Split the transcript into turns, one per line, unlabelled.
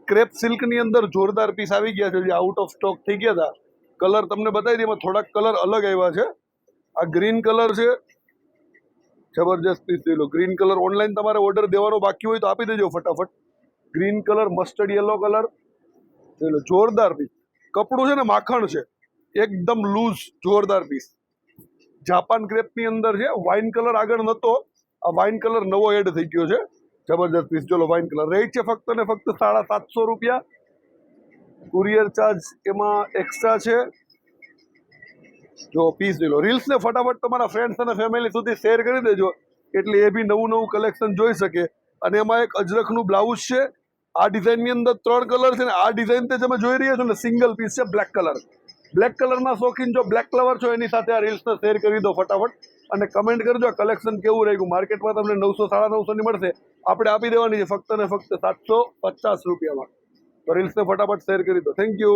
Crepe સિલ્કની અંદર જોરદાર piece આવી ગયા છે, જે આઉટ ઓફ સ્ટોક થઈ ગયા હતા. કલર તમને બતાવી દઈએ, એમાં થોડાક કલર અલગ આવ્યા છે. આ ગ્રીન કલર છે, જબરજસ્ત પીસ જોઈ લો. ગ્રીન કલર ઓનલાઈન તમારે ઓર્ડર દેવાનો બાકી હોય તો આપી દેજો ફટાફટ. Green colour, mustard yellow colour જોઈ લો, જોરદાર પીસ. કપડું છે ને માખણ છે, એકદમ લૂઝ, જોરદાર પીસ. જાપાન ક્રેપની અંદર છે. વાઇન કલર આગળ નતો, આ વાઇન કલર નવો એડ થઈ ગયો છે. જબરદસ્ત પીસ. ચલો વાઇન કલર રેટ છે ફક્ત ને ફક્ત 750 રૂપિયા. કુરિયર ચાર્જ એમાં એક્સ્ટ્રા છે. જો પીસ જોઈ લો. રીલ્સ ને ફટાફટ તમારા ફ્રેન્ડ્સ અને ફેમિલી સુધી શેર કરી દેજો, એટલે એ બી નવું નવું કલેક્શન જોઈ શકે. અને એમાં એક અજરખનું બ્લાઉઝ છે. આ ડિઝાઇનની અંદર 3 કલર છે ને આ ડિઝાઇન તે તમે જોઈ રહ્યા છો ને સિંગલ પીસ છે, બ્લેક કલર. બ્લેક કલરના શોખીન જો બ્લેક લવર છો એની સાથે આ રીલ્સને શેર કરી દો ફટાફટ, અને કમેન્ટ કરજો આ કલેક્શન કેવું રહ્યું. માર્કેટમાં તમને 900 950 ની મળશે, આપણે આપી દેવાની છે ફક્ત ને ફક્ત 750 રૂપિયામાં. તો રીલ્સને ફટાફટ શેર કરી દો. Thank you.